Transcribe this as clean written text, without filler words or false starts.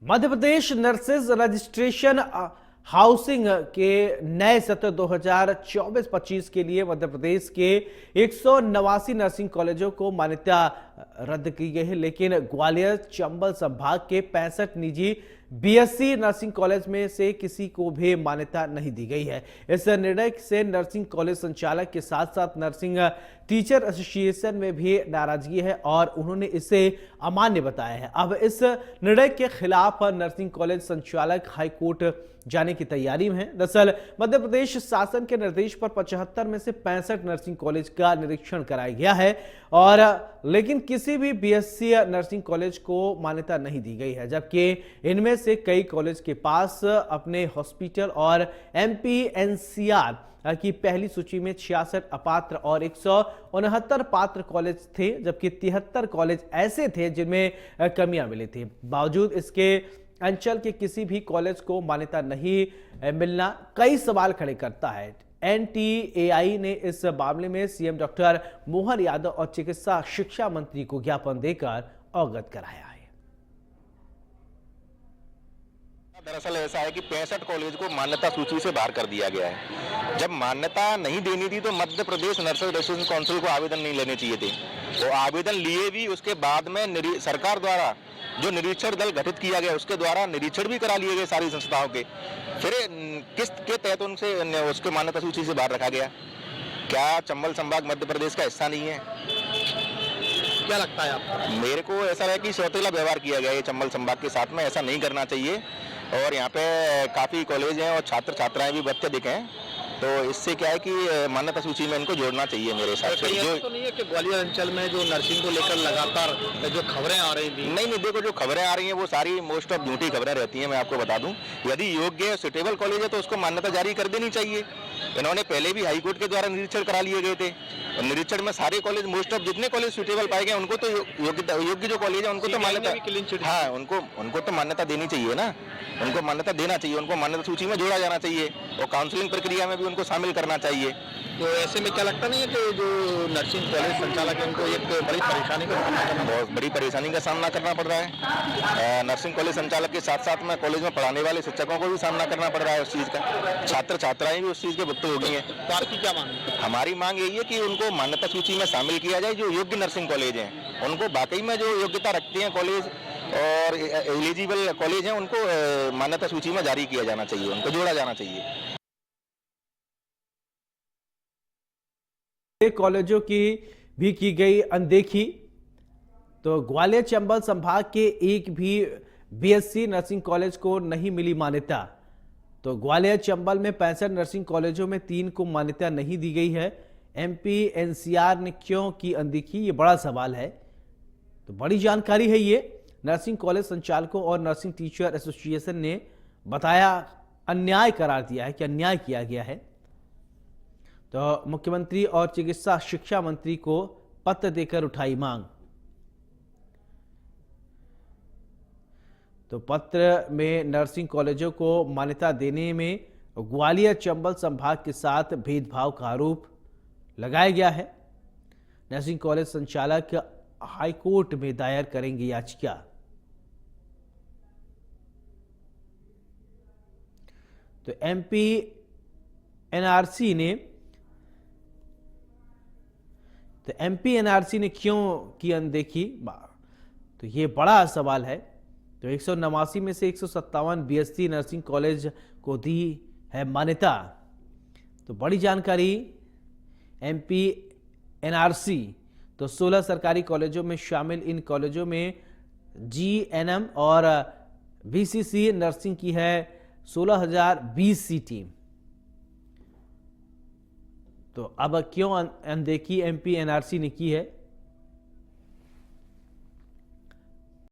Madhya Pradesh nurses registration housing के नए सत्र 2024-25 के लिए मध्य प्रदेश के 189 नर्सिंग कॉलेजों को मान्यता रद्द की गई है, लेकिन ग्वालियर चंबल संभाग के 65 निजी बीएससी नर्सिंग कॉलेज में से किसी को भी मान्यता नहीं दी गई है। इस निर्णय से नर्सिंग कॉलेज संचालक के साथ साथ नर्सिंग टीचर एसोसिएशन में भी नाराजगी है और उन्होंने इसे अमान्य बताया है। अब इस निर्णय के खिलाफ नर्सिंग कॉलेज संचालक हाईकोर्ट जाने की तैयारी में है। दरअसल मध्य प्रदेश शासन के निर्देश पर 75 में से 65 नर्सिंग कॉलेज का निरीक्षण कराया गया है और लेकिन किसी भी बीएससी नर्सिंग कॉलेज को मान्यता नहीं दी गई है, जबकि इनमें से कई कॉलेज के पास अपने हॉस्पिटल और एमपी-एनसीआर की पहली सूची में 66 अपात्र और 169 पात्र कॉलेज थे, जबकि 73 कॉलेज ऐसे थे जिनमें कमियां मिली थी। बावजूद इसके अंचल के किसी भी कॉलेज को मान्यता नहीं मिलना कई सवाल खड़े करता है। एनटीएआई ने इस मामले में सीएम डॉक्टर मोहन यादव और चिकित्सा शिक्षा मंत्री को ज्ञापन देकर अवगत कराया है। दरअसल ऐसा है कि 65 कॉलेज को मान्यता सूची से बाहर कर दिया गया है। जब मान्यता नहीं देनी थी तो Madhya Pradesh nurses registration council को आवेदन नहीं लेने चाहिए थे। वो आवेदन लिए भी, उसके बाद में सरकार द्वारा जो निरीक्षण दल गठित किया गया उसके द्वारा निरीक्षण भी करा लिए गए सारी संस्थाओं के, फिर किस के तहत उनसे उसके मान्यता सूची से बाहर रखा गया। क्या चंबल संभाग मध्य प्रदेश का हिस्सा नहीं है? क्या लगता है आपको? मेरे को ऐसा है कि सौतेला व्यवहार किया गया है चंबल संभाग के साथ में, ऐसा नहीं करना चाहिए। और यहाँ पे काफ़ी कॉलेज हैं और छात्र छात्राएं भी बच्चे दिखे हैं, तो इससे क्या है कि मान्यता सूची में इनको जोड़ना चाहिए मेरे हिसाब से। जो तो नहीं है कि ग्वालियर अंचल में जो नर्सिंग को लेकर लगातार जो खबरें आ रही थी, नहीं, देखो जो खबरें आ रही हैं वो सारी मोस्ट ऑफ झूठी खबरें रहती हैं। मैं आपको बता दूं, यदि योग्य सुटेबल कॉलेज है तो उसको मान्यता जारी कर देनी चाहिए। इन्होंने पहले भी हाईकोर्ट के द्वारा निरीक्षण करा लिए गए थे। निरीक्षण में सारे कॉलेज, मोस्ट ऑफ जितने कॉलेज सुटेबल पाए गए उनको तो योग्य जो कॉलेज है उनको तो मान्यता, हाँ उनको तो मान्यता देनी चाहिए ना, उनको मान्यता देना चाहिए, उनको मान्यता सूची में जोड़ा जाना चाहिए और काउंसलिंग प्रक्रिया में भी उनको शामिल करना चाहिए। तो ऐसे में क्या लगता नहीं है कि जो नर्सिंग कॉलेज संचालक है उनको एक बड़ी परेशानी का सामना करना, बहुत बड़ी परेशानी का सामना करना पड़ रहा है। नर्सिंग कॉलेज संचालक के साथ साथ में कॉलेज में पढ़ाने वाले शिक्षकों को भी सामना करना पड़ रहा है उस चीज़ का। छात्र छात्राएं भी उस चीज़ के भुगत हो गई हैं। तो आपकी क्या मांग है? हमारी मांग यही है कि उनको मान्यता सूची में शामिल किया जाए। जो योग्य नर्सिंग कॉलेज हैं उनको वाकई में जो योग्यता रखते हैं कॉलेज और एलिजिबल कॉलेज हैं उनको मान्यता सूची में जारी किया जाना चाहिए, उनको जोड़ा जाना चाहिए। कॉलेजों की भी की गई अनदेखी। तो ग्वालियर चंबल संभाग के एक भी बीएससी नर्सिंग कॉलेज को नहीं मिली मान्यता। तो ग्वालियर चंबल में 65 नर्सिंग कॉलेजों में 3 को मान्यता नहीं दी गई है। एमपी-एनसीआर ने क्यों की अनदेखी, ये बड़ा सवाल है। तो बड़ी जानकारी है ये। नर्सिंग कॉलेज संचालकों और नर्सिंग टीचर एसोसिएशन ने बताया, अन्याय करार दिया है कि अन्याय किया गया है। तो मुख्यमंत्री और चिकित्सा शिक्षा मंत्री को पत्र देकर उठाई मांग। तो पत्र में नर्सिंग कॉलेजों को मान्यता देने में ग्वालियर चंबल संभाग के साथ भेदभाव का आरोप लगाया गया है। नर्सिंग कॉलेज संचालक हाईकोर्ट में दायर करेंगे याचिका। तो एमपी-एनआरसी ने क्यों की अनदेखी, तो ये बड़ा सवाल है। तो 189 में से 157 बीएससी नर्सिंग कॉलेज को दी है मान्यता। तो बड़ी जानकारी, एमपी-एनआरसी तो 16 सरकारी कॉलेजों में शामिल। इन कॉलेजों में जीएनएम और बीसीसी नर्सिंग की है 16,020 सीटें। तो अब क्यों अनदेखी एमपी-एनआरसी ने की है,